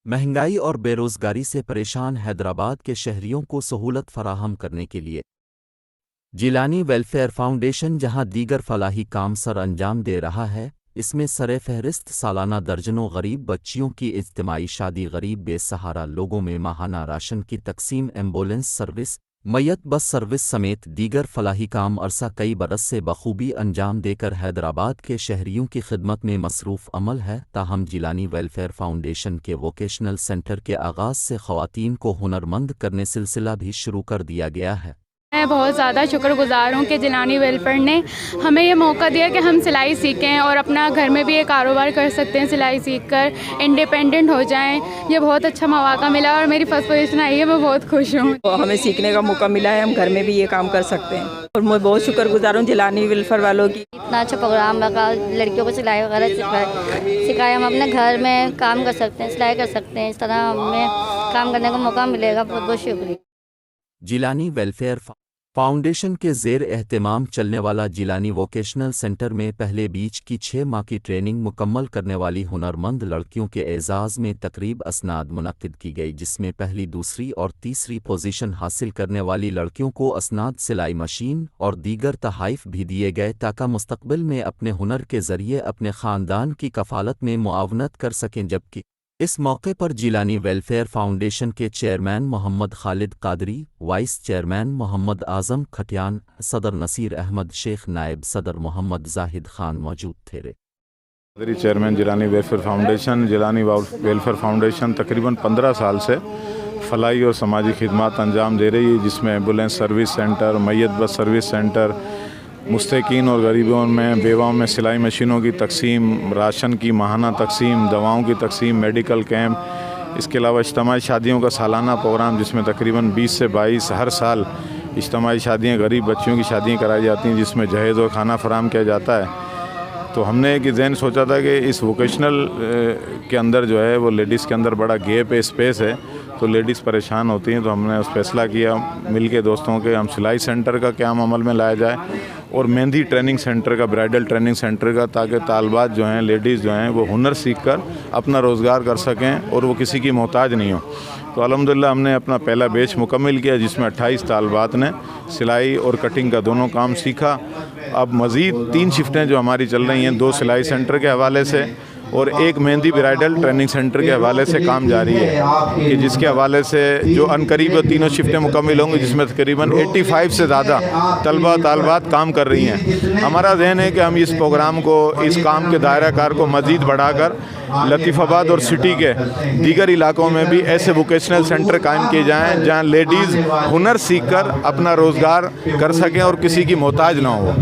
مہنگائی اور بے روزگاری سے پریشان حیدرآباد کے شہریوں کو سہولت فراہم کرنے کے لیے جیلانی ویلفیئر فاؤنڈیشن جہاں دیگر فلاحی کام سر انجام دے رہا ہے، اس میں سر فہرست سالانہ درجنوں غریب بچیوں کی اجتماعی شادی، غریب بے سہارا لوگوں میں ماہانہ راشن کی تقسیم، ایمبولینس سروس، میت بس سروس سمیت دیگر فلاحی کام عرصہ کئی برس سے بخوبی انجام دے کر حیدرآباد کے شہریوں کی خدمت میں مصروف عمل ہے۔ تاہم جیلانی ویلفیئر فاؤنڈیشن کے ووکیشنل سینٹر کے آغاز سے خواتین کو ہنرمند کرنے سلسلہ بھی شروع کر دیا گیا ہے۔ میں بہت زیادہ شکر گزار ہوں کہ جیلانی ویلفیئر نے ہمیں یہ موقع دیا کہ ہم سلائی سیکھیں اور اپنا گھر میں بھی یہ کاروبار کر سکتے ہیں، سلائی سیکھ کر انڈیپینڈنٹ ہو جائیں۔ یہ بہت اچھا مواقع ملا اور میری فرسٹ پوزیشن آئی ہے، میں بہت خوش ہوں۔ ہمیں سیکھنے کا موقع ملا ہے، ہم گھر میں بھی یہ کام کر سکتے ہیں اور میں بہت شکر گزار ہوں جیلانی ویلفیئر والوں کی۔ اتنا اچھا پروگرام لگا، لڑکیوں کو سلائی وغیرہ سکھائے، ہم اپنے گھر میں کام کر سکتے ہیں، سلائی کر سکتے ہیں، اس طرح ہمیں کام کرنے کا موقع ملے گا۔ بہت بہت شکریہ۔ جیلانی ویلفیئر فاؤنڈیشن کے زیر اہتمام چلنے والا جیلانی ووکیشنل سینٹر میں پہلے بیچ کی 6 ماہ کی ٹریننگ مکمل کرنے والی ہنرمند لڑکیوں کے اعزاز میں تقریب اسناد منعقد کی گئی، جس میں پہلی، دوسری اور تیسری پوزیشن حاصل کرنے والی لڑکیوں کو اسناد، سلائی مشین اور دیگر تحائف بھی دیے گئے تاکہ مستقبل میں اپنے ہنر کے ذریعے اپنے خاندان کی کفالت میں معاونت کر سکیں۔ جبکہ اس موقع پر جیلانی ویلفیئر فاؤنڈیشن کے چیئرمین محمد خالد قادری، وائس چیئرمین محمد اعظم کھٹیان، صدر نصیر احمد شیخ، نائب صدر محمد زاہد خان موجود تھے۔ Chairman Jilani welfare foundation. Jilani welfare foundation تقریباً 15 سال سے فلاحی اور سماجی خدمات انجام دے رہی ہے، جس میں ایمبولینس سروس سینٹر، میت بس سروس سینٹر، مستحقین اور غریبوں میں، بیواؤں میں سلائی مشینوں کی تقسیم، راشن کی ماہانہ تقسیم، دواؤں کی تقسیم، میڈیکل کیمپ، اس کے علاوہ اجتماعی شادیوں کا سالانہ پروگرام جس میں تقریباً 20 سے 22 ہر سال اجتماعی شادیاں، غریب بچیوں کی شادیاں کرائی جاتی ہیں، جس میں جہیز اور کھانا فراہم کیا جاتا ہے۔ تو ہم نے ایک ذہن سوچا تھا کہ اس ووکیشنل کے اندر جو ہے وہ لیڈیز کے اندر بڑا گیپ ہے، اسپیس ہے، تو لیڈیز پریشان ہوتی ہیں، تو ہم نے اس فیصلہ کیا مل کے دوستوں کے، ہم سلائی سینٹر کا قیام عمل میں لایا جائے اور مہندی ٹریننگ سینٹر کا، برائڈل ٹریننگ سینٹر کا، تاکہ طالبات جو ہیں، لیڈیز جو ہیں، وہ ہنر سیکھ کر اپنا روزگار کر سکیں اور وہ کسی کی محتاج نہیں ہوں۔ تو الحمدللہ ہم نے اپنا پہلا بیچ مکمل کیا، جس میں 28 طالبات نے سلائی اور کٹنگ کا دونوں کام سیکھا۔ اب مزید 3 شفٹیں جو ہماری چل رہی ہیں، 2 سلائی سینٹر کے حوالے سے اور 1 مہندی برائڈل ٹریننگ سینٹر کے حوالے سے کام جاری ہے، کہ جس کے حوالے سے جو عنقریب تینوں شفٹیں مکمل ہوں گی، جس میں تقریباً 85 سے زیادہ طالبات کام کر رہی ہیں۔ ہمارا ذہن ہے کہ ہم اس پروگرام کو، اس کام کے دائرہ کار کو مزید بڑھا کر لطیف آباد اور سٹی کے دیگر علاقوں میں بھی ایسے ووکیشنل سینٹر قائم کیے جائیں جہاں لیڈیز ہنر سیکھ کر اپنا روزگار کر سکیں اور کسی کی محتاج نہ ہو۔